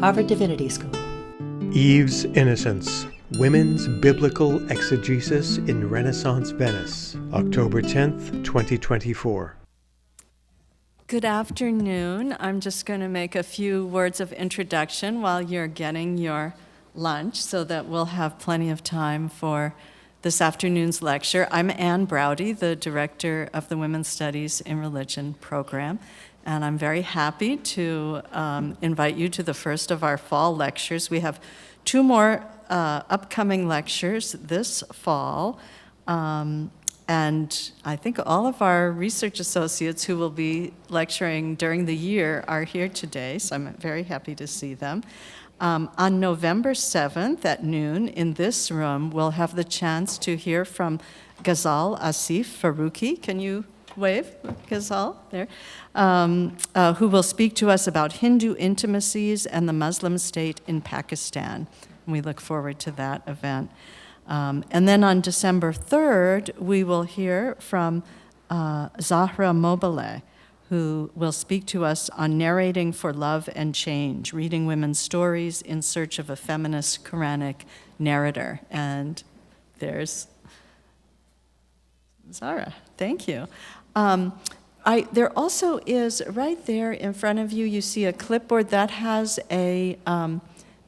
Harvard Divinity School. Eve's Innocence, Women's Biblical Exegesis in Renaissance Venice, October 10th, 2024. Good afternoon. I'm just going to make a few words of introduction while you're getting your lunch so that we'll have plenty of time for this afternoon's lecture. I'm Ann Braude, the director of the Women's Studies in Religion program, and I'm very happy to invite you to the first of our fall lectures. We have two more upcoming lectures this fall, and I think all of our research associates who will be lecturing during the year are here today, so I'm very happy to see them. On November 7th at noon in this room, we'll have the chance to hear from Ghazal Asif Farooqi. Can you wave, Ghazal? There. Who will speak to us about Hindu intimacies and the Muslim state in Pakistan. We look forward to that event. And then on December 3rd, we will hear from Zahra Mobaleh, who will speak to us on narrating for love and change, reading women's stories in search of a feminist Quranic narrator. And there's Zahra. Thank you. There also is, right there in front of you, you see a clipboard that has a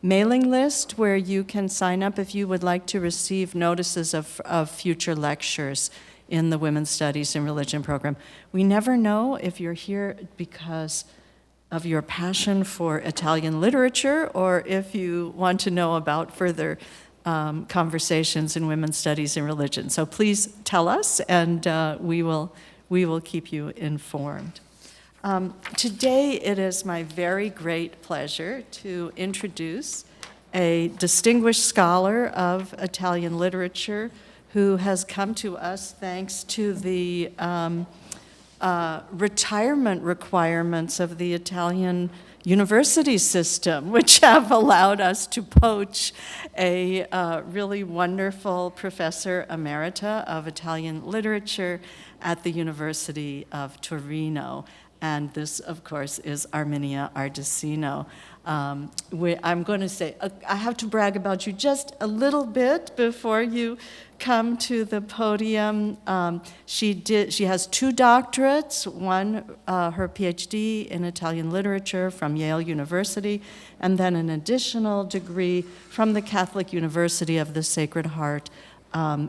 mailing list where you can sign up if you would like to receive notices of future lectures in the Women's Studies in Religion program. We never know if you're here because of your passion for Italian literature or if you want to know about further conversations in Women's Studies in Religion. So please tell us, and we will keep you informed. Today it is my very great pleasure to introduce a distinguished scholar of Italian literature who has come to us thanks to the retirement requirements of the Italian university system, which have allowed us to poach a really wonderful professor emerita of Italian literature at the University of Torino. And this, of course, is Arminia Ardisino. I'm going to say, I have to brag about you just a little bit before you come to the podium. She has two doctorates, one, her PhD in Italian literature from Yale University, and then an additional degree from the Catholic University of the Sacred Heart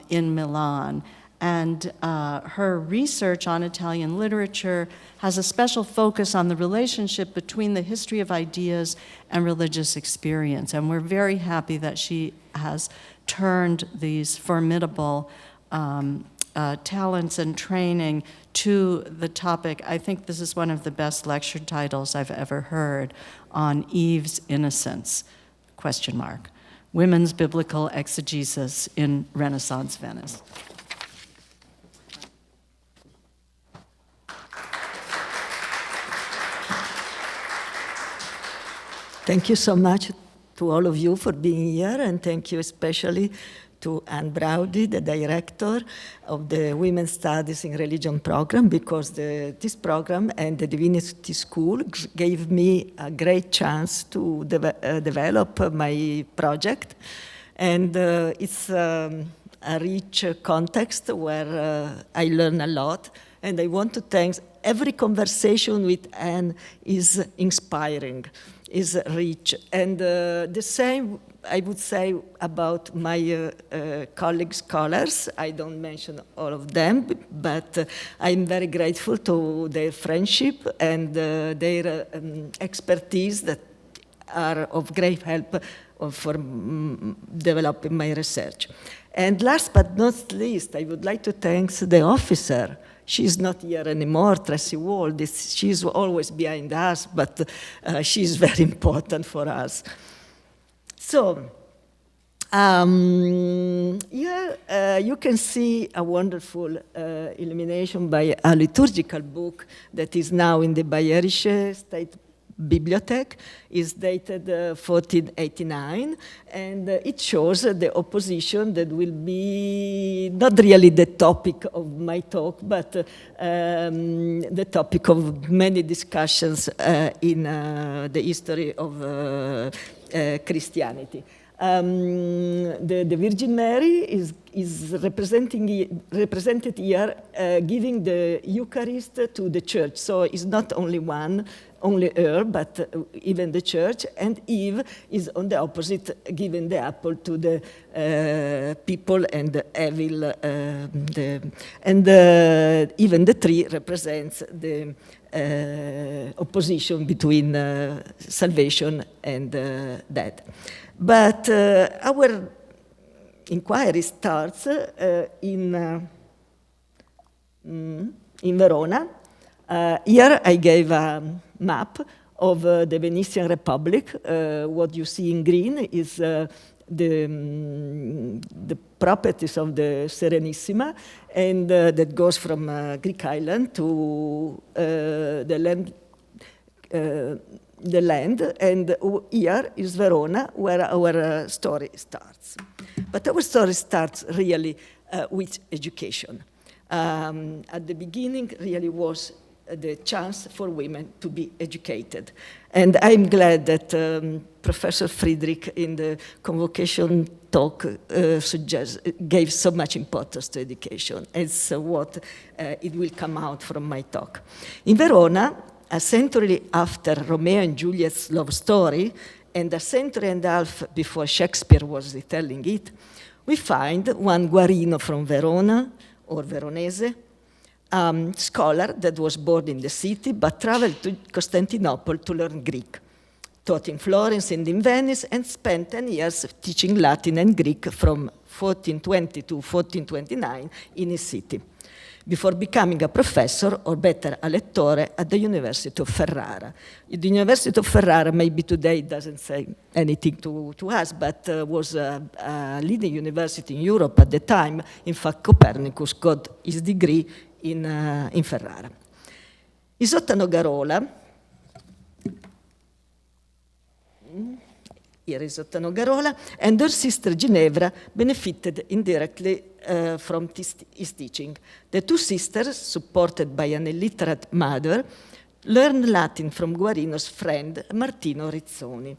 in Milan. And her research on Italian literature has a special focus on the relationship between the history of ideas and religious experience. And we're very happy that she has turned these formidable talents and training to the topic. I think this is one of the best lecture titles I've ever heard on Eve's Innocence, ? Women's Biblical Exegesis in Renaissance Venice. Thank you so much to all of you for being here, and thank you especially to Ann Braude, the director of the Women's Studies in Religion program, because this program and the Divinity School gave me a great chance to develop my project. And it's a rich context where I learn a lot, and I want to thank every conversation with Ann is inspiring. Is rich. And the same, I would say, about my colleague scholars. I don't mention all of them, but I'm very grateful to their friendship and their expertise that are of great help for developing my research. And last but not least, I would like to thank the officer. She's not here anymore, Tracy Wald. She's always behind us, but she's very important for us. So, here you can see a wonderful illumination by a liturgical book that is now in the Bayerische State Bibliothèque is dated 1489, and it shows the opposition that will be not really the topic of my talk, but the topic of many discussions in the history of Christianity. The Virgin Mary is represented here, giving the Eucharist to the church. So it's not only her, but even the church. And Eve is on the opposite, giving the apple to the people and the evil. Even the tree represents the opposition between salvation and death. But our inquiry starts in Verona. Here I gave a map of the Venetian Republic. What you see in green is the properties of the Serenissima, and that goes from Greek island to the land, and here is Verona, where our story starts. But our story starts really with education. At the beginning really was the chance for women to be educated. And I'm glad that Professor Friedrich in the convocation talk gave so much importance to education. It's what it will come out from my talk. In Verona, a century after Romeo and Juliet's love story, and a century and a half before Shakespeare was retelling it, we find one Guarino from Verona, or Veronese, scholar that was born in the city but traveled to Constantinople to learn Greek, taught in Florence and in Venice, and spent 10 years teaching Latin and Greek from 1420 to 1429 in his city, before becoming a professor, or better, a lettore, at the University of Ferrara. The University of Ferrara maybe today doesn't say anything to us, but was a leading university in Europe at the time. In fact, Copernicus got his degree in Ferrara. Isotta Nogarola, here is Isotta Nogarola, and her sister Ginevra benefited indirectly from his teaching. The two sisters, supported by an illiterate mother, learned Latin from Guarino's friend Martino Rizzoni,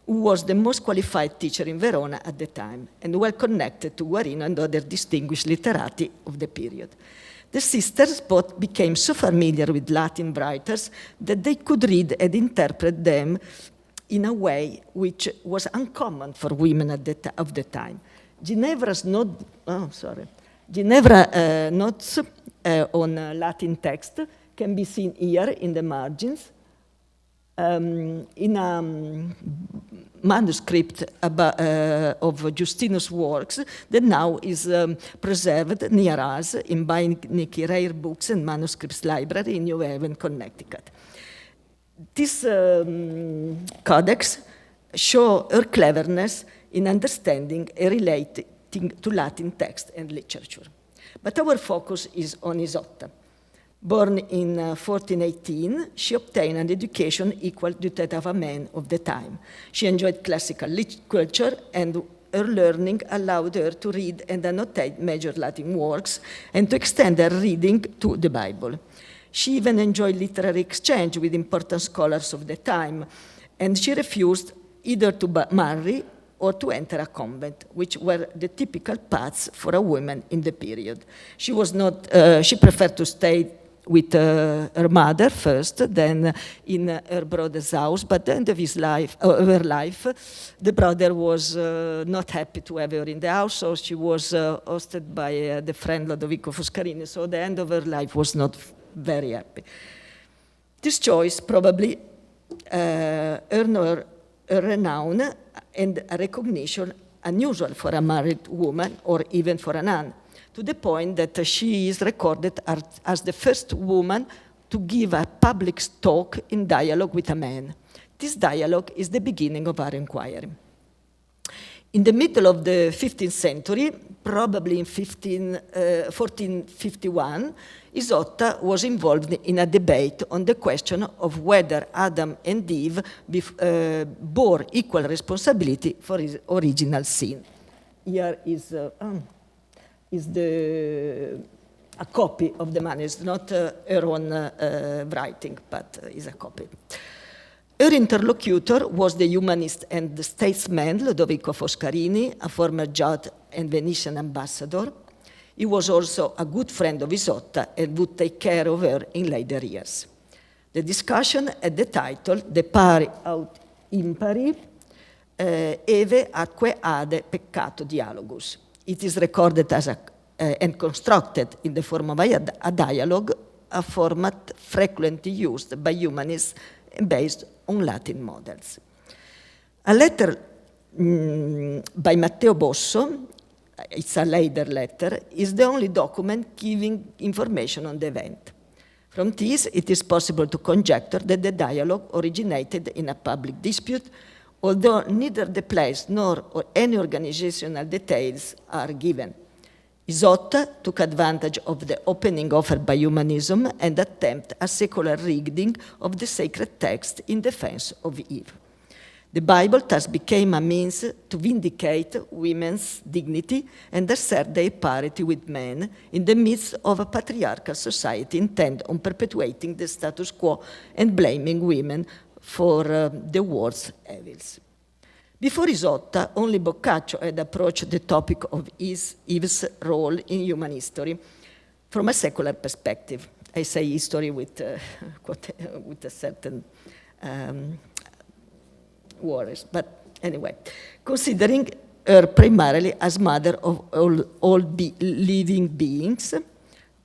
who was the most qualified teacher in Verona at the time, and well connected to Guarino and other distinguished literati of the period. The sisters both became so familiar with Latin writers that they could read and interpret them in a way which was uncommon for women of the time. Ginevra's notes on Latin text can be seen here in the margins. In a manuscript of Justinus' works that now is preserved near us in Beinecke Rare Books and Manuscripts Library in New Haven, Connecticut. This codex shows her cleverness in understanding and relating to Latin text and literature. But our focus is on Isotta. Born in 1418, she obtained an education equal to that of a man of the time. She enjoyed classical literature, and her learning allowed her to read and annotate major Latin works and to extend her reading to the Bible. She even enjoyed literary exchange with important scholars of the time, and she refused either to marry or to enter a convent, which were the typical paths for a woman in the period. She preferred to stay with her mother first, then in her brother's house, but at the end of her life, the brother was not happy to have her in the house, so she was hosted by the friend Lodovico Foscarini, so the end of her life was not very happy. This choice probably earned her a renown and a recognition unusual for a married woman or even for a nun, to the point that she is recorded as the first woman to give a public talk in dialogue with a man. This dialogue is the beginning of our inquiry. In the middle of the 15th century, probably in 1451, Isotta was involved in a debate on the question of whether Adam and Eve bore equal responsibility for his original sin. Here is a copy of the manuscript, not her own writing, but is a copy. Her interlocutor was the humanist and the statesman Lodovico Foscarini, a former judge and Venetian ambassador. He was also a good friend of Isotta and would take care of her in later years. The discussion had the title De pari aut impari, Eve atque ade peccato dialogus. It is recorded as and constructed in the form of a dialogue, a format frequently used by humanists based on Latin models. A letter by Matteo Bosso, it's a later letter, is the only document giving information on the event. From this, it is possible to conjecture that the dialogue originated in a public dispute, although neither the place nor any organizational details are given. Isotta took advantage of the opening offered by humanism and attempted a secular reading of the sacred text in defense of Eve. The Bible thus became a means to vindicate women's dignity and assert their parity with men in the midst of a patriarchal society intent on perpetuating the status quo and blaming women for the world's evils. Before Isotta, only Boccaccio had approached the topic of Eve's role in human history from a secular perspective. I say history with a certain worries, but anyway, considering her primarily as mother of all living beings,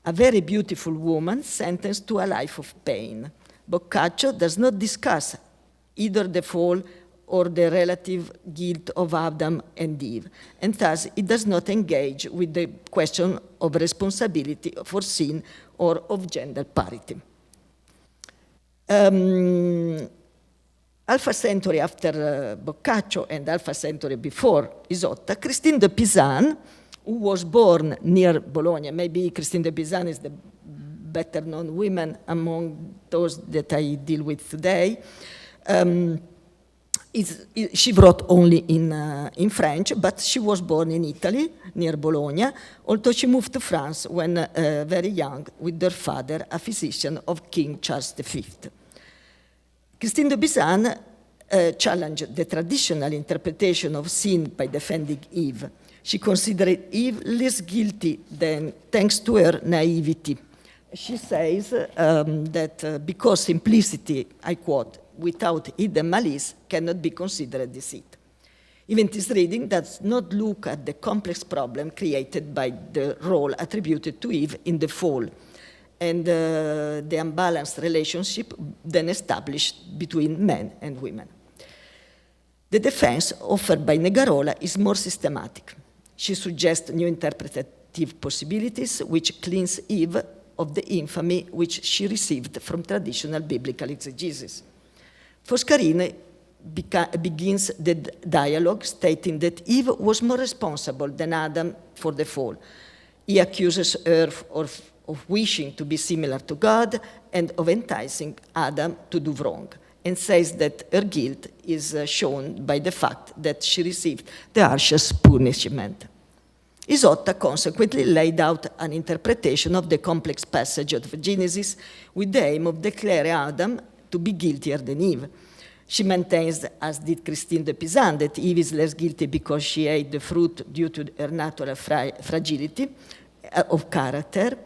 a very beautiful woman sentenced to a life of pain. Boccaccio does not discuss either the fall or the relative guilt of Adam and Eve, and thus it does not engage with the question of responsibility for sin or of gender parity. Half a century after Boccaccio and half a century before Isotta, Christine de Pisan, who was born near Bologna, maybe Christine de Pisan is the better known woman among those that I deal with today, she wrote only in French, but she was born in Italy, near Bologna, although she moved to France when very young with her father, a physician of King Charles V. Christine de Pisan challenged the traditional interpretation of sin by defending Eve. She considered Eve less guilty than thanks to her naivety. She says that because simplicity, I quote, without hidden malice cannot be considered deceit. Even this reading does not look at the complex problem created by the role attributed to Eve in the fall and the unbalanced relationship then established between men and women. The defense offered by Negarola is more systematic. She suggests new interpretative possibilities which cleanse Eve of the infamy which she received from traditional biblical exegesis. Foscarini begins the dialogue stating that Eve was more responsible than Adam for the fall. He accuses her of wishing to be similar to God and of enticing Adam to do wrong, and says that her guilt is shown by the fact that she received the harshest punishment. Isotta consequently laid out an interpretation of the complex passage of Genesis with the aim of declaring Adam to be guiltier than Eve. She maintains, as did Christine de Pisan, that Eve is less guilty because she ate the fruit due to her natural fragility of character.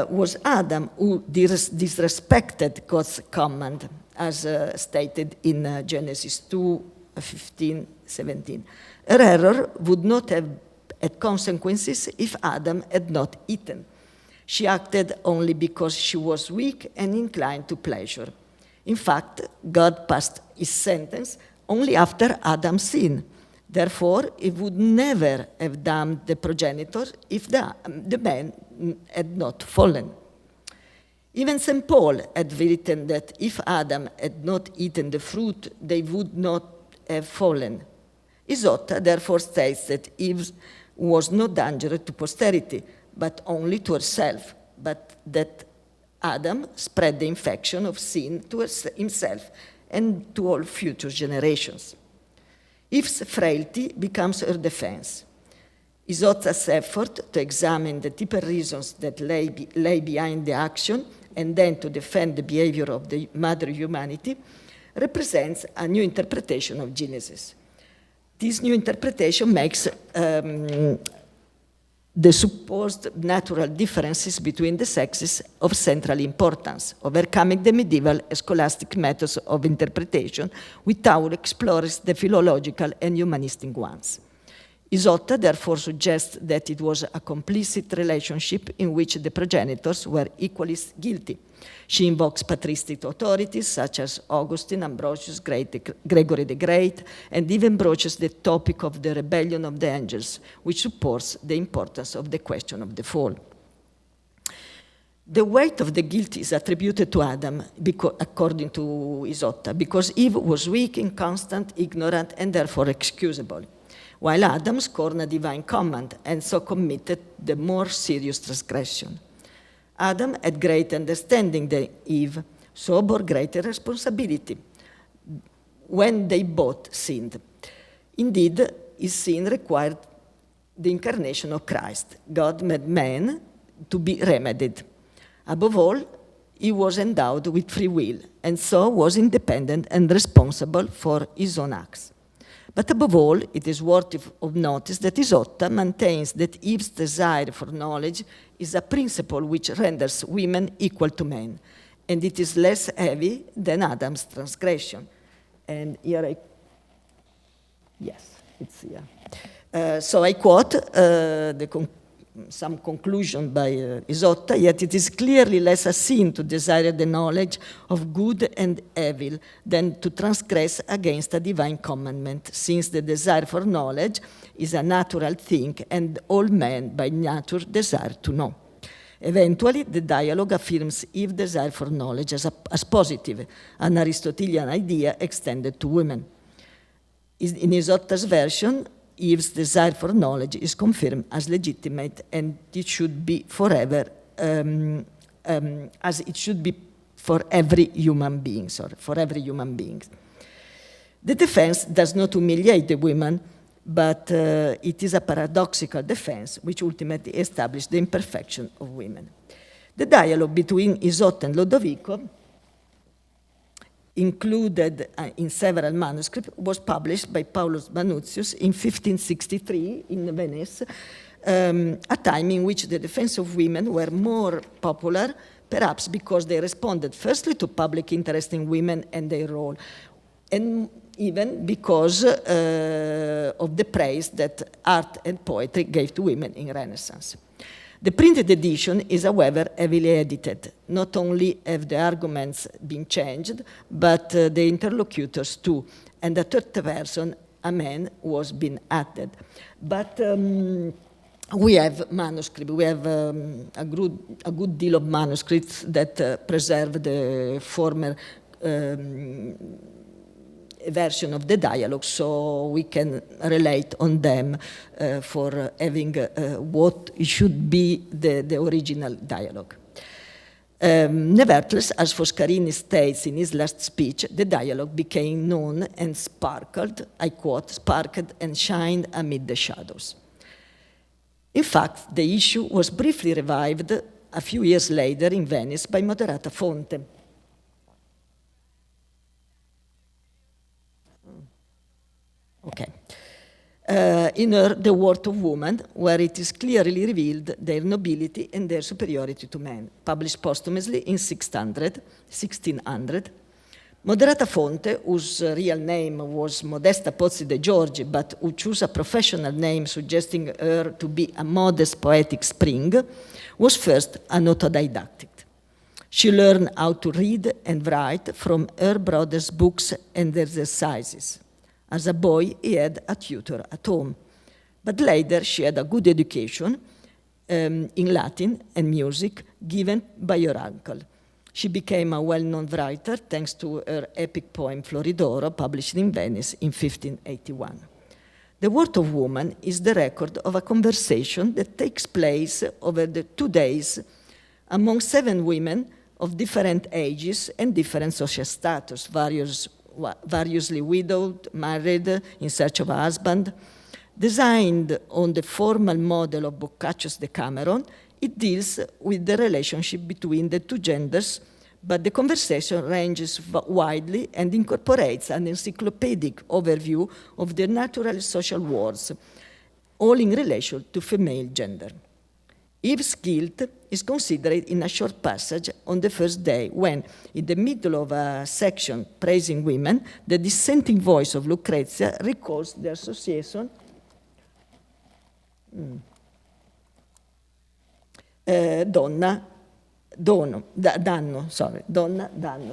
Was Adam who disrespected God's command, as stated in Genesis 2:15-17. Her error would not have had consequences if Adam had not eaten. She acted only because she was weak and inclined to pleasure. In fact, God passed his sentence only after Adam's sin. Therefore, he would never have damned the progenitor if the man had not fallen. Even St. Paul had written that if Adam had not eaten the fruit, they would not have fallen. Isotta therefore states that Eve was no danger to posterity, but only to herself, but that Adam spread the infection of sin to himself and to all future generations. Eve's frailty becomes her defense. Isotta's effort to examine the deeper reasons that lay behind the action and then to defend the behavior of the mother humanity represents a new interpretation of Genesis. This new interpretation makes the supposed natural differences between the sexes of central importance, overcoming the medieval scholastic methods of interpretation without exploring the philological and humanistic ones. Isotta therefore suggests that it was a complicit relationship in which the progenitors were equally guilty. She invokes patristic authorities such as Augustine, Ambrosius, Gregory the Great, and even broaches the topic of the rebellion of the angels, which supports the importance of the question of the fall. The weight of the guilt is attributed to Adam, according to Isotta, because Eve was weak, inconstant, ignorant, and therefore excusable, while Adam scorned a divine command and so committed the more serious transgression. Adam had great understanding than Eve, so bore greater responsibility when they both sinned. Indeed, his sin required the incarnation of Christ. God made man to be remedied. Above all, he was endowed with free will, and so was independent and responsible for his own acts. But above all, it is worthy of notice that Isotta maintains that Eve's desire for knowledge is a principle which renders women equal to men, and it is less heavy than Adam's transgression. And here it's here. So I quote some conclusion by Isotta, yet it is clearly less a sin to desire the knowledge of good and evil than to transgress against a divine commandment, since the desire for knowledge is a natural thing and all men by nature desire to know. Eventually, the dialogue affirms Eve's desire for knowledge as positive, an Aristotelian idea extended to women. In Isotta's version, Eve's desire for knowledge is confirmed as legitimate, and it should be forever, as it should be for every human being. The defense does not humiliate the women, but it is a paradoxical defense which ultimately establishes the imperfection of women. The dialogue between Isotta and Lodovico, included in several manuscripts, was published by Paulus Manutius in 1563 in Venice, a time in which the defense of women were more popular, perhaps because they responded firstly to public interest in women and their role, and even because of the praise that art and poetry gave to women in Renaissance. The printed edition is, however, heavily edited. Not only have the arguments been changed, but the interlocutors too, and a third person, a man, was being added. But we have manuscripts. We have a good deal of manuscripts that preserve the former version of the dialogue, so we can relate on them for having what should be the original dialogue. Nevertheless, as Foscarini states in his last speech, the dialogue became known and sparkled, I quote, sparkled and shined amid the shadows. In fact, the issue was briefly revived a few years later in Venice by Moderata Fonte. Okay. In her The Worth of Woman, where it is clearly revealed their nobility and their superiority to men, published posthumously in 1600. Moderata Fonte, whose real name was Modesta Pozzi de Giorgi, but who chose a professional name suggesting her to be a modest poetic spring, was first an autodidact. She learned how to read and write from her brother's books and exercises. As a boy, he had a tutor at home. But later, she had a good education in Latin and music given by her uncle. She became a well-known writer thanks to her epic poem Floridoro, published in Venice in 1581. The Word of Woman is the record of a conversation that takes place over the 2 days among 7 women of different ages and different social status, variously widowed, married, in search of a husband. Designed on the formal model of Boccaccio's Decameron, it deals with the relationship between the 2 genders, but the conversation ranges widely and incorporates an encyclopedic overview of the natural social worlds, all in relation to female gender. Eve's guilt is considered in a short passage on the first day when, in the middle of a section praising women, the dissenting voice of Lucrezia recalls the association donna, danno,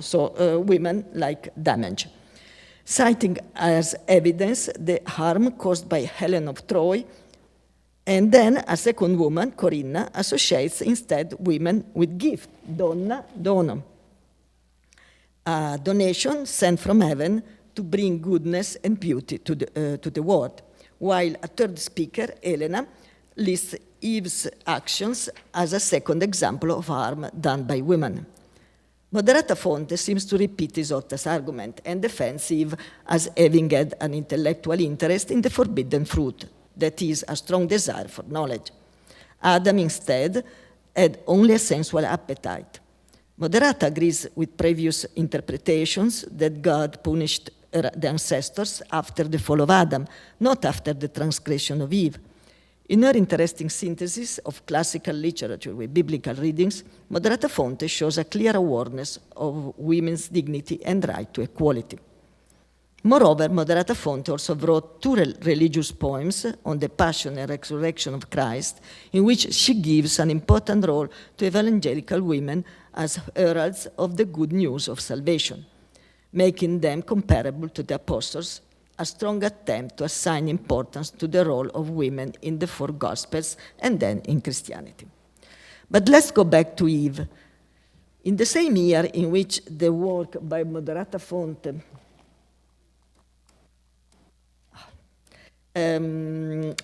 so women like damage. Citing as evidence the harm caused by Helen of Troy, and then a second woman, Corinna, associates instead women with gift, donna, dono, a donation sent from heaven to bring goodness and beauty to the world, while a third speaker, Elena, lists Eve's actions as a second example of harm done by women. Moderata Fonte seems to repeat Isotta's argument and defends Eve as having had an intellectual interest in the forbidden fruit, that is, a strong desire for knowledge. Adam, instead, had only a sensual appetite. Moderata agrees with previous interpretations that God punished the ancestors after the fall of Adam, not after the transgression of Eve. In her interesting synthesis of classical literature with biblical readings, Moderata Fonte shows a clear awareness of women's dignity and right to equality. Moreover, Moderata Fonte also wrote 2 religious poems on the passion and resurrection of Christ, in which she gives an important role to evangelical women as heralds of the good news of salvation, making them comparable to the apostles, a strong attempt to assign importance to the role of women in the 4 Gospels and then in Christianity. But let's go back to Eve. In the same year in which the work by Moderata Fonte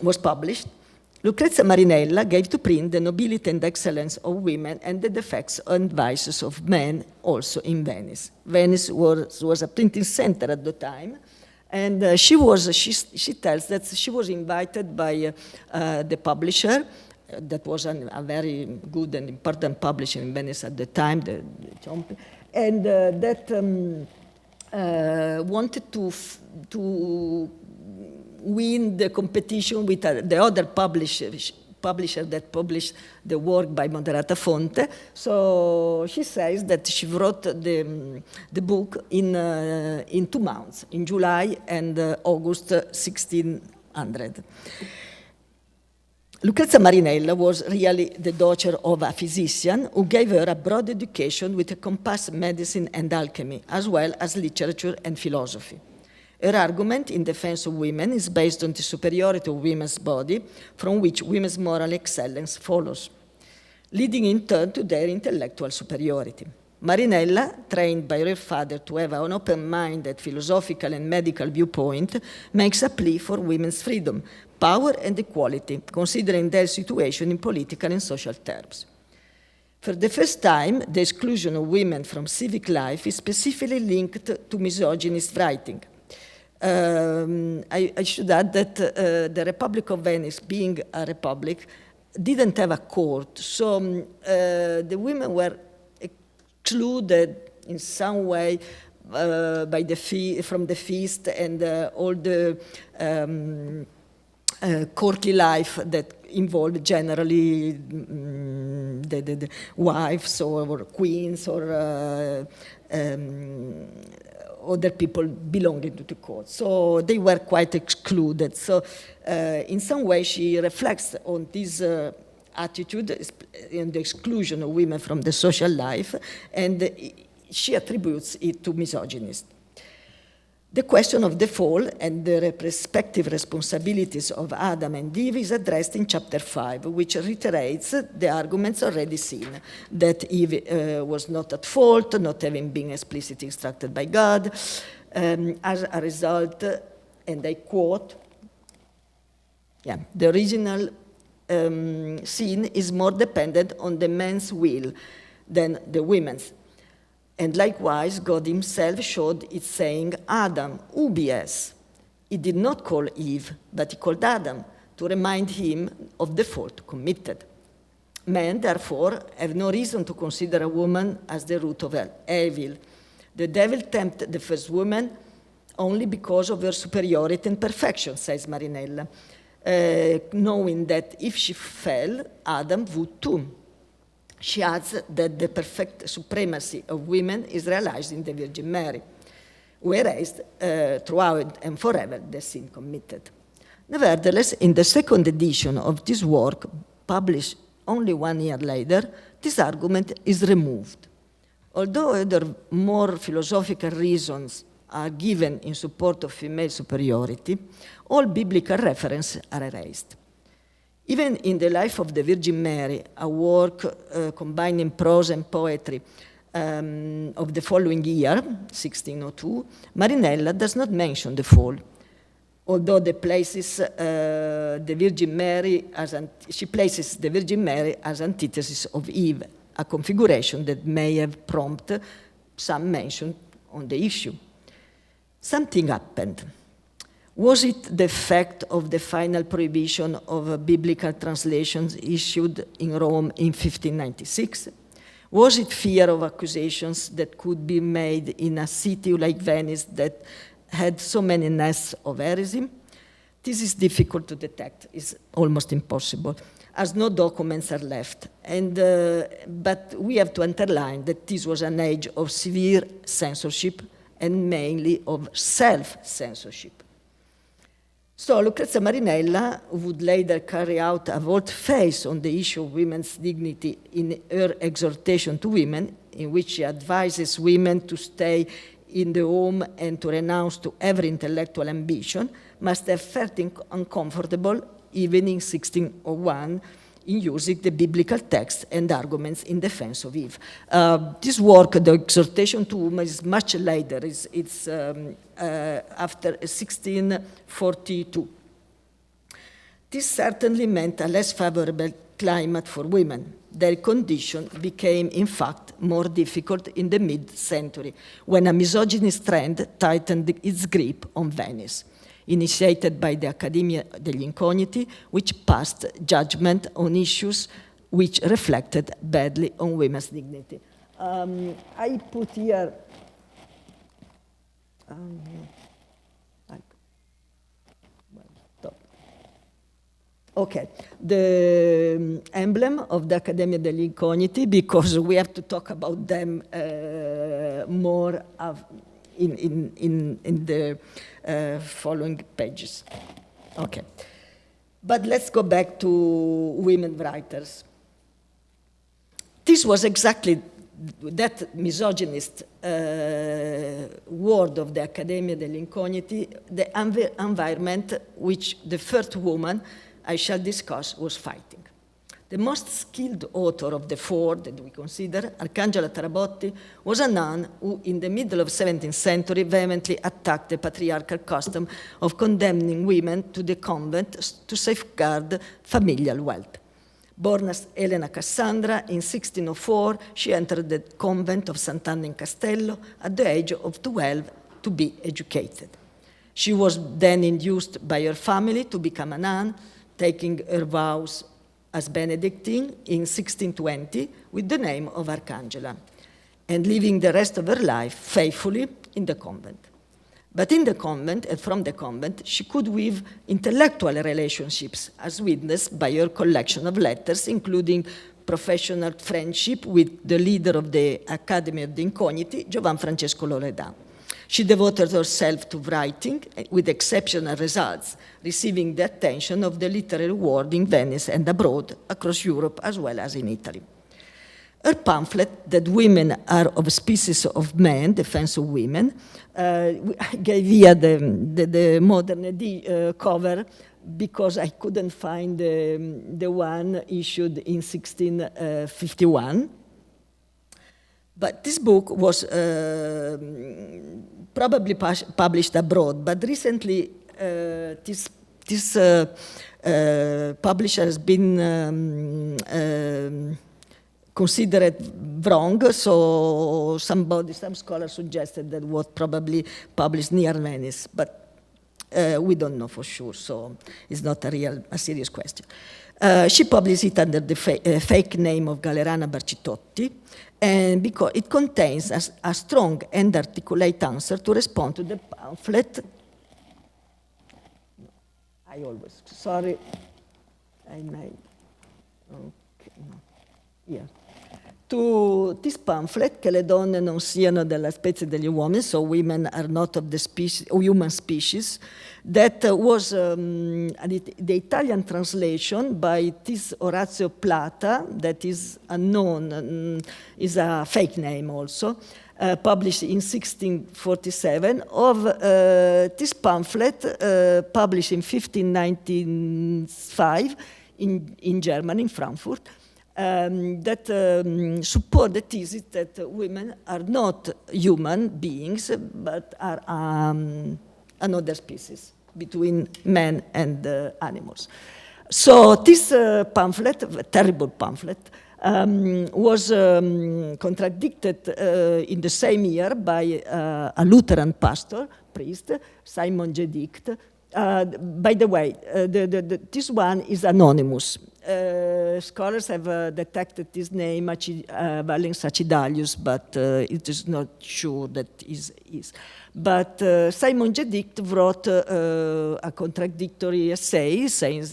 was published, Lucrezia Marinella gave to print the nobility and excellence of women and the defects and vices of men also in Venice. Venice was a printing center at the time, and she tells that she was invited by the publisher, that was a very good and important publisher in Venice at the time, the Ciompi, and that wanted to win the competition with the other publisher that published the work by Moderata Fonte. So she says that she wrote the book in 2 months, in July and August 1600. Lucrezia Marinella was really the daughter of a physician who gave her a broad education which encompassed medicine and alchemy, as well as literature and philosophy. Her argument in defense of women is based on the superiority of women's body, from which women's moral excellence follows, leading in turn to their intellectual superiority. Marinella, trained by her father to have an open-minded philosophical and medical viewpoint, makes a plea for women's freedom, power and equality, considering their situation in political and social terms. For the first time, the exclusion of women from civic life is specifically linked to misogynist writing. I should add that the Republic of Venice, being a republic, didn't have a court, so the women were excluded in some way from the feast and all the courtly life that involved generally the wives or queens or other people belonging to the court. So they were quite excluded. So in some way she reflects on this attitude and the exclusion of women from the social life, and she attributes it to misogynists. The question of the fall and the respective responsibilities of Adam and Eve is addressed in chapter 5, which reiterates the arguments already seen, that Eve was not at fault, not having been explicitly instructed by God. As a result, and I quote, The original scene is more dependent on the man's will than the women's. And likewise, God himself showed it saying, Adam, ubi es? He did not call Eve, but he called Adam to remind him of the fault committed. Men, therefore, have no reason to consider a woman as the root of evil. The devil tempted the first woman only because of her superiority and perfection, says Marinella, knowing that if she fell, Adam would too. She adds that the perfect supremacy of women is realized in the Virgin Mary, who erased throughout and forever the sin committed. Nevertheless, in the second edition of this work, published only 1 year later, this argument is removed. Although other more philosophical reasons are given in support of female superiority, all biblical references are erased. Even in the Life of the Virgin Mary, a work combining prose and poetry of the following year, 1602, Marinella does not mention the fall, although she places the Virgin Mary as antithesis of Eve, a configuration that may have prompted some mention on the issue. Something happened. Was it the effect of the final prohibition of biblical translations issued in Rome in 1596? Was it fear of accusations that could be made in a city like Venice that had so many nests of heresy? This is difficult to detect, it's almost impossible, as no documents are left. But we have to underline that this was an age of severe censorship and mainly of self-censorship. So Lucrezia Marinella would later carry out a volte-face on the issue of women's dignity in her exhortation to women, in which she advises women to stay in the home and to renounce to every intellectual ambition, must have felt uncomfortable even in 1601 in using the biblical text and arguments in defense of Eve. This work, the exhortation to women, is much later. It's after 1642. This certainly meant a less favorable climate for women. Their condition became, in fact, more difficult in the mid-century, when a misogynist trend tightened its grip on Venice, initiated by the Accademia degli Incogniti, which passed judgment on issues which reflected badly on women's dignity. I put here, the emblem of the Accademia degli Incogniti, because we have to talk about them more in the following pages. Okay. But let's go back to women writers. This was exactly that misogynist word of the Accademia degli Incogniti, the environment which the first woman I shall discuss was fighting. The most skilled author of the four that we consider, Arcangela Tarabotti, was a nun who, in the middle of the 17th century, vehemently attacked the patriarchal custom of condemning women to the convent to safeguard familial wealth. Born as Elena Cassandra, in 1604, she entered the convent of Sant'Anna in Castello at the age of 12 to be educated. She was then induced by her family to become a nun, taking her vows as Benedictine in 1620 with the name of Arcangela, and living the rest of her life faithfully in the convent. But in the convent and from the convent, she could weave intellectual relationships, as witnessed by her collection of letters, including professional friendship with the leader of the Academy of the Incogniti, Giovan Francesco Loredan. She devoted herself to writing with exceptional results, receiving the attention of the literary world in Venice and abroad, across Europe as well as in Italy. Her pamphlet, That Women Are of Species of Men, Defense of Women, I gave here the modern cover because I couldn't find the one issued in 1651. But this book was probably published abroad, but recently this this publisher has been considered wrong, so some scholars suggested that was probably published near Venice, but we don't know for sure, so it's not a serious question. She published it under the fake name of Galerana Barcitotti, and because it contains a strong and articulate answer to respond to the pamphlet. I always, sorry, I made, okay, no, yeah. To this pamphlet, che le donne non siano della specie degli uomini, so women are not of the species, human species, that was the Italian translation by this Orazio Plata, that is unknown, is a fake name also, published in 1647, of this pamphlet published in 1595 in Germany, in Frankfurt, that support the thesis that women are not human beings, but are another species between men and animals. So this pamphlet, a terrible pamphlet, was contradicted in the same year by a Lutheran priest, Simon Gedicht. By the way, this one is anonymous. Scholars have detected this name, Valens Acidalius, but it is not sure that is. But Simon Gedicht wrote a contradictory essay saying,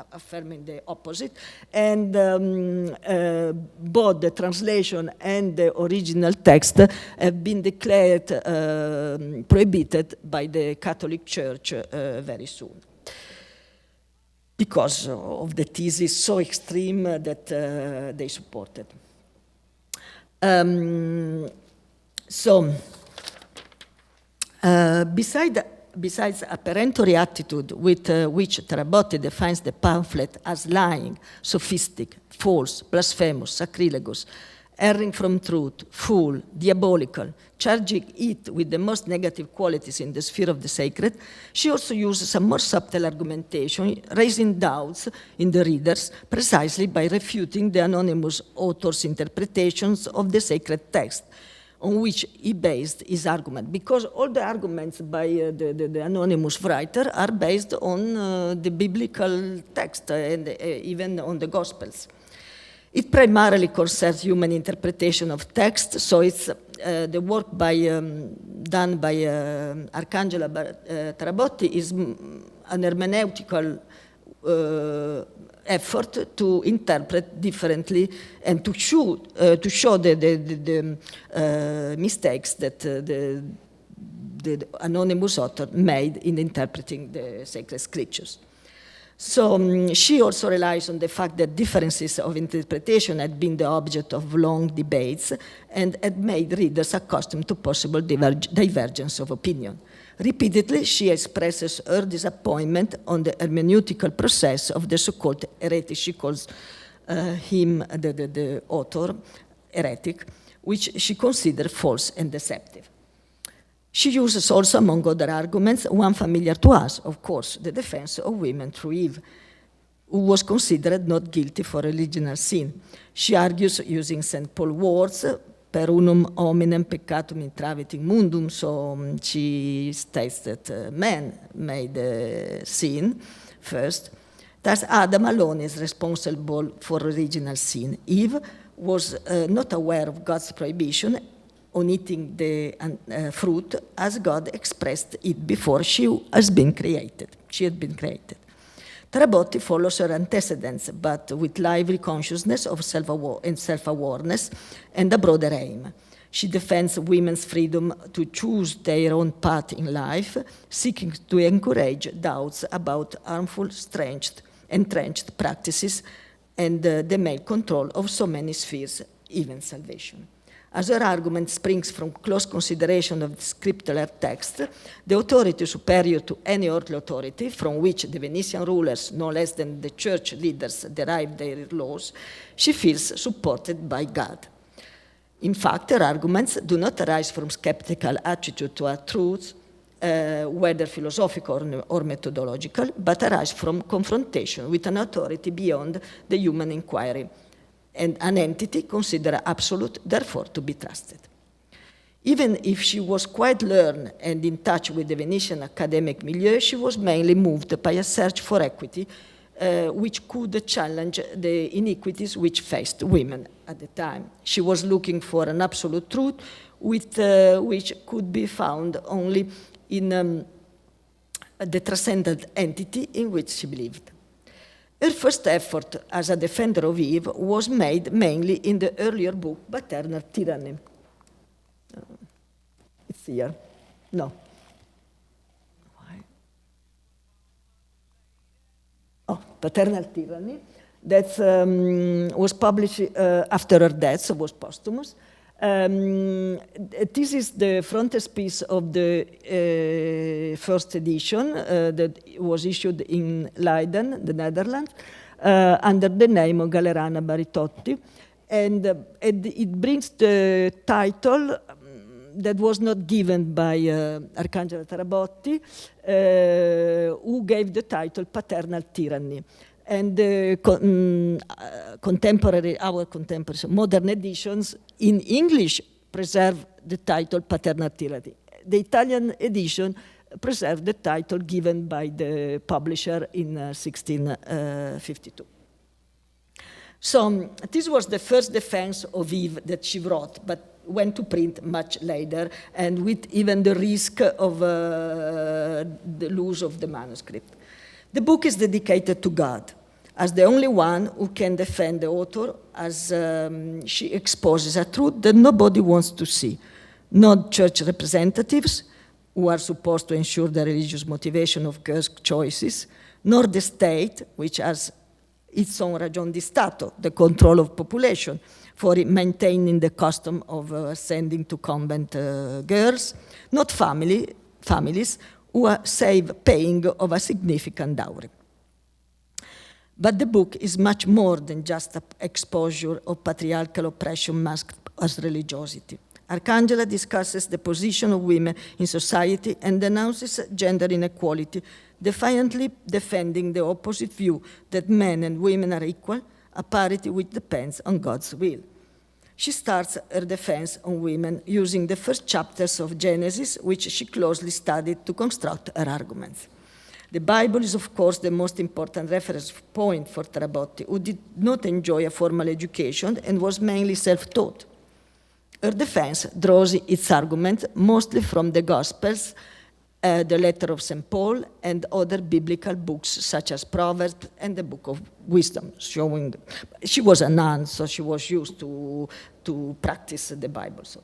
affirming the opposite, and both the translation and the original text have been declared prohibited by the Catholic Church very soon, because of the thesis so extreme that they supported. Besides a peremptory attitude with which Tarabotti defines the pamphlet as lying, sophistic, false, blasphemous, sacrilegious, erring from truth, fool, diabolical, charging it with the most negative qualities in the sphere of the sacred, she also uses some more subtle argumentation, raising doubts in the readers precisely by refuting the anonymous author's interpretations of the sacred text, on which he based his argument, because all the arguments by the anonymous writer are based on the biblical text and even on the Gospels. It primarily concerns human interpretation of text, so it's the work done by Arcangela Tarabotti is an hermeneutical effort to interpret differently and to show the mistakes that the anonymous author made in interpreting the sacred scriptures. So she also relies on the fact that differences of interpretation had been the object of long debates and had made readers accustomed to possible divergence of opinion. Repeatedly, she expresses her disappointment on the hermeneutical process of the so-called heretic. She calls him, the author, heretic, which she considers false and deceptive. She uses also, among other arguments, one familiar to us, of course, the defense of women through Eve, who was considered not guilty for original sin. She argues using St. Paul's words, per unum hominem peccatum intravitim mundum, so she states that man made sin first. Thus Adam alone is responsible for original sin. Eve was not aware of God's prohibition on eating the fruit as God expressed it before she had been created. Tarabotti follows her antecedents, but with lively consciousness of self-awareness and a broader aim. She defends women's freedom to choose their own path in life, seeking to encourage doubts about harmful, entrenched practices and the male control of so many spheres, even salvation. As her argument springs from close consideration of the scriptural text, the authority superior to any earthly authority, from which the Venetian rulers, no less than the church leaders, derived their laws, she feels supported by God. In fact, her arguments do not arise from skeptical attitude to our truths, whether philosophical or methodological, but arise from confrontation with an authority beyond the human inquiry, and an entity considered absolute, therefore to be trusted. Even if she was quite learned and in touch with the Venetian academic milieu, she was mainly moved by a search for equity which could challenge the inequities which faced women at the time. She was looking for an absolute truth which could be found only in the transcendent entity in which she believed. Her first effort as a defender of Eve was made mainly in the earlier book, Paternal Tyranny. It's here. No. Why? Oh, Paternal Tyranny. That was published after her death, so was posthumous. This is the frontispiece of the first edition that was issued in Leiden, the Netherlands, under the name of Galerana Baritotti. And it brings the title that was not given by Arcangela Tarabotti, who gave the title Paternal Tyranny. And contemporary modern editions in English preserve the title Paternal Tyranny. The Italian edition preserved the title given by the publisher in 1652. So this was the first defense of Eve that she wrote, but went to print much later, and with even the risk of the loss of the manuscript. The book is dedicated to God, as the only one who can defend the author, as she exposes a truth that nobody wants to see. Not church representatives, who are supposed to ensure the religious motivation of girls' choices, nor the state, which has its own ragion di Stato, the control of population, for maintaining the custom of sending to convent girls, not families who save paying of a significant dowry. But the book is much more than just an exposure of patriarchal oppression masked as religiosity. Arcangela discusses the position of women in society and denounces gender inequality, defiantly defending the opposite view that men and women are equal, a parity which depends on God's will. She starts her defense on women using the first chapters of Genesis, which she closely studied to construct her arguments. The Bible is, of course, the most important reference point for Tarabotti, who did not enjoy a formal education and was mainly self-taught. Her defense draws its argument mostly from the Gospels, the letter of St. Paul, and other biblical books such as Proverbs and the Book of Wisdom, showing she was a nun, so she was used to practice the Bible. So,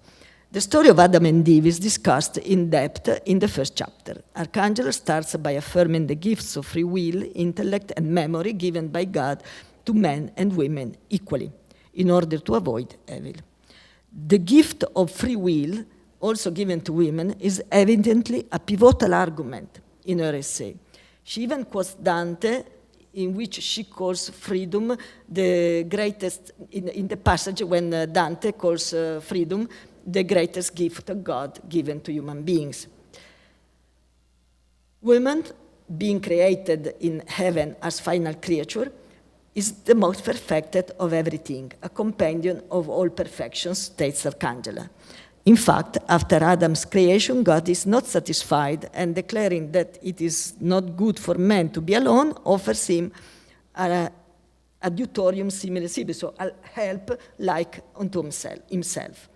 the story of Adam and Eve is discussed in depth in the first chapter. Arcangela starts by affirming the gifts of free will, intellect, and memory given by God to men and women equally, in order to avoid evil. The gift of free will, also given to women, is evidently a pivotal argument in her essay. She even quotes Dante, in which she calls freedom the greatest, in the passage when Dante calls freedom the greatest gift of God given to human beings. Women, being created in heaven as final creature, is the most perfected of everything, a companion of all perfections, states Arcangela. In fact, after Adam's creation, God is not satisfied, and declaring that it is not good for man to be alone, offers him a adjutorium simile sibi, so a help like unto himself.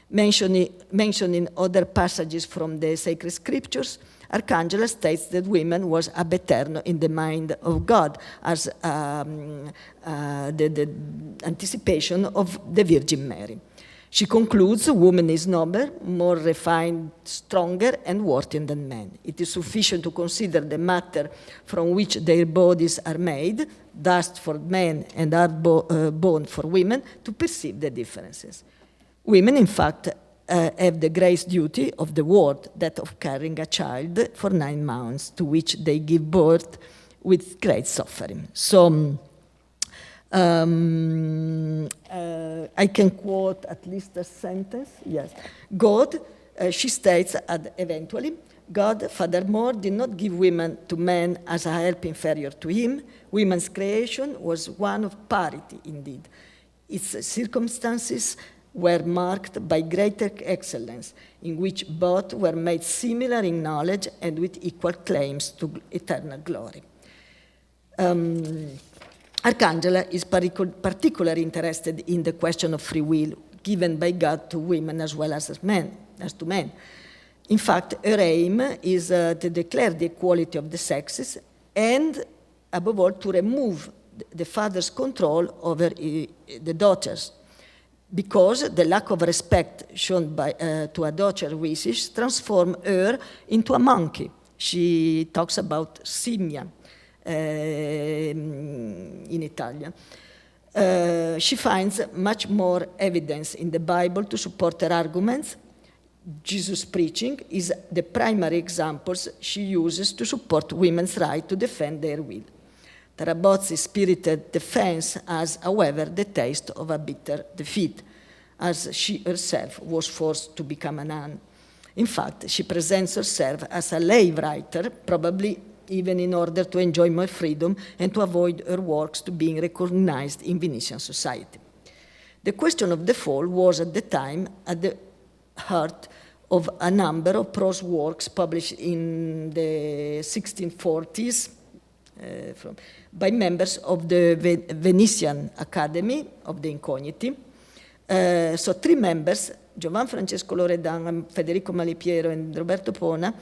Mentioning other passages from the sacred scriptures, Arcangela states that women was ab eterno in the mind of God as the anticipation of the Virgin Mary. She concludes, woman is nobler, more refined, stronger, and worthier than men. It is sufficient to consider the matter from which their bodies are made, dust for men and hard bone for women, to perceive the differences. Women, in fact, have the grace duty of the word, that of carrying a child for 9 months, to which they give birth with great suffering. So I can quote at least a sentence. Yes. God, she states eventually, God, furthermore, did not give women to men as a help inferior to him. Women's creation was one of parity, indeed. Its circumstances were marked by greater excellence, in which both were made similar in knowledge and with equal claims to eternal glory. Arcangela is particularly interested in the question of free will given by God to women as well as to men. In fact, her aim is to declare the equality of the sexes and, above all, to remove the father's control over the daughters, because the lack of respect shown to a daughter's wishes transform her into a monkey. She talks about simia in Italian. She finds much more evidence in the Bible to support her arguments. Jesus' preaching is the primary examples she uses to support women's right to defend their will. Tarabozzi's spirited defense has, however, the taste of a bitter defeat, as she herself was forced to become a nun. In fact, she presents herself as a lay writer, probably even in order to enjoy more freedom and to avoid her works to being recognized in Venetian society. The question of the fall was at the time at the heart of a number of prose works published in the 1640s by members of the Venetian Academy of the Incogniti. So three members, Giovan Francesco Loredan, Federico Malipiero, and Roberto Pona,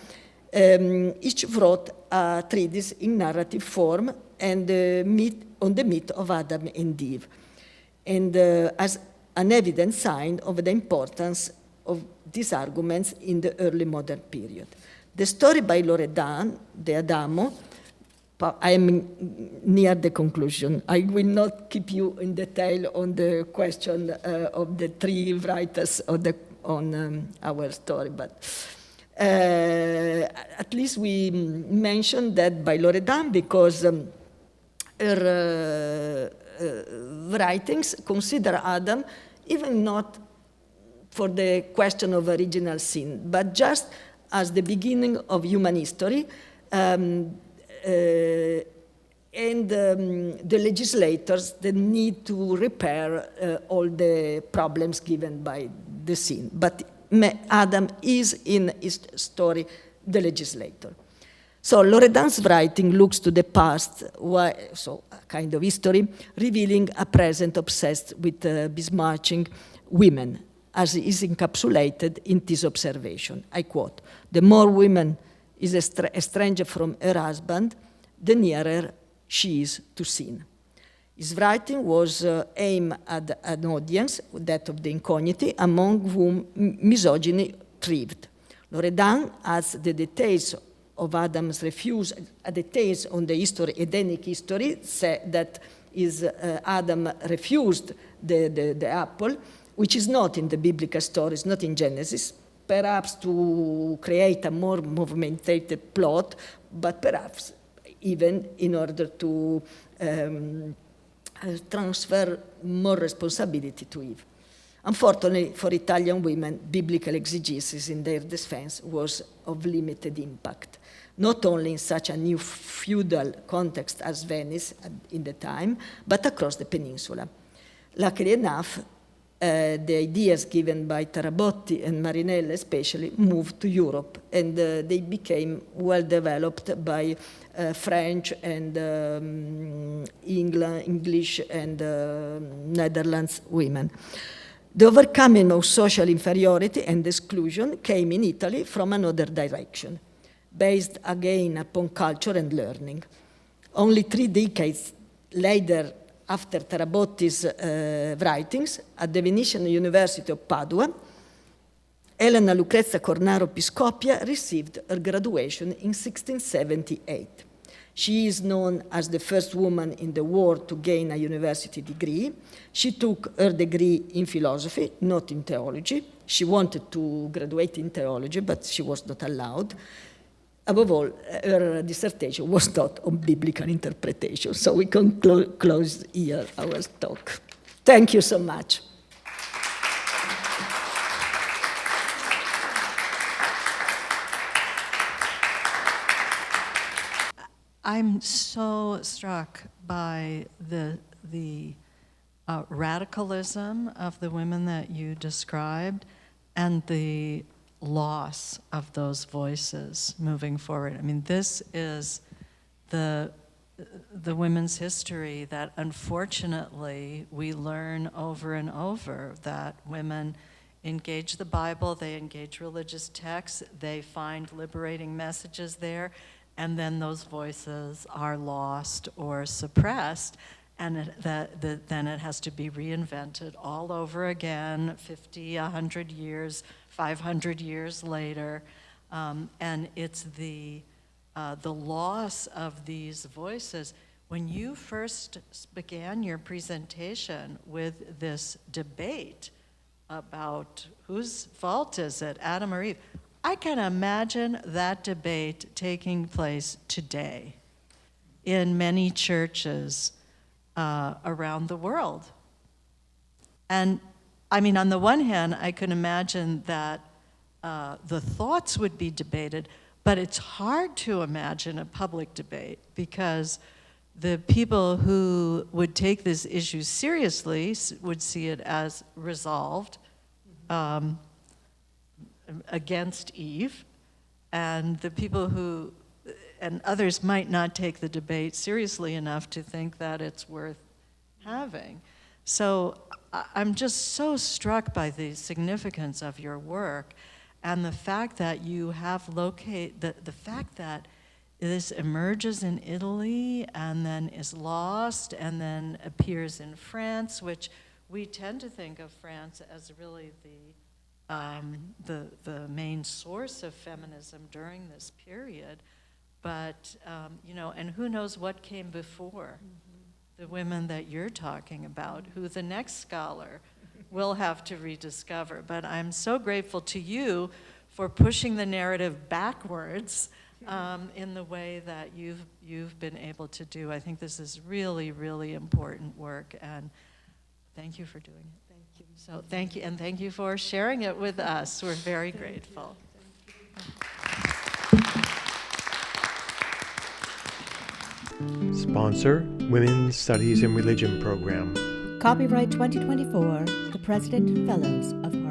each wrote a treatise in narrative form and on the myth of Adam and Eve, and as an evident sign of the importance of these arguments in the early modern period. The story by Loredan, De Adamo, I am near the conclusion. I will not keep you in detail on the question of the three writers on our story, but at least we mentioned that by Loredan because her writings consider Adam even not for the question of original sin, but just as the beginning of human history, and the legislators that need to repair all the problems given by the sin. But Adam is, in his story, the legislator. So Loredan's writing looks to the past, so a kind of history, revealing a present obsessed with besmirching women, as is encapsulated in this observation. I quote, "The more women is estranged from her husband, the nearer she is to sin." His writing was aimed at an audience, that of the Incogniti, among whom misogyny thrived. Loredan adds the details of Adam's refuse, details on the history, Edenic history, say that Adam refused the apple, which is not in the biblical stories, not in Genesis, perhaps to create a more movementated plot, but perhaps even in order to transfer more responsibility to Eve. Unfortunately for Italian women, biblical exegesis in their defense was of limited impact, not only in such a new feudal context as Venice in the time, but across the peninsula. Luckily enough, the ideas given by Tarabotti and Marinella especially moved to Europe, and they became well developed by French and English and Netherlands women. The overcoming of social inferiority and exclusion came in Italy from another direction, based again upon culture and learning. Only 3 decades later, after Tarabotti's writings, at the Venetian University of Padua, Elena Lucrezia Cornaro Piscopia received her graduation in 1678. She is known as the first woman in the world to gain a university degree. She took her degree in philosophy, not in theology. She wanted to graduate in theology, but she was not allowed. Above all, her dissertation was not on biblical interpretation. So we can close here our talk. Thank you so much. I'm so struck by the radicalism of the women that you described and the loss of those voices moving forward. I mean, this is the women's history that unfortunately we learn over and over, that women engage the Bible, they engage religious texts, they find liberating messages there, and then those voices are lost or suppressed, and then it has to be reinvented all over again, 50, 100 years, 500 years later, and it's the loss of these voices. When you first began your presentation with this debate about whose fault is it, Adam or Eve, I can imagine that debate taking place today in many churches around the world. And I mean, on the one hand, I can imagine that the thoughts would be debated, but it's hard to imagine a public debate because the people who would take this issue seriously would see it as resolved against Eve, and the people who, and others might not take the debate seriously enough to think that it's worth having. So I'm just so struck by the significance of your work and the fact that you have the fact that this emerges in Italy and then is lost and then appears in France, which we tend to think of France as really the main source of feminism during this period. But, and who knows what came before the women that you're talking about, who the next scholar will have to rediscover. But I'm so grateful to you for pushing the narrative backwards in the way that you've been able to do. I think this is really, really important work, and thank you for doing it. Thank you. So thank you, and thank you for sharing it with us. We're very grateful. Sponsor, Women's Studies in Religion Program. Copyright 2024, the President and Fellows of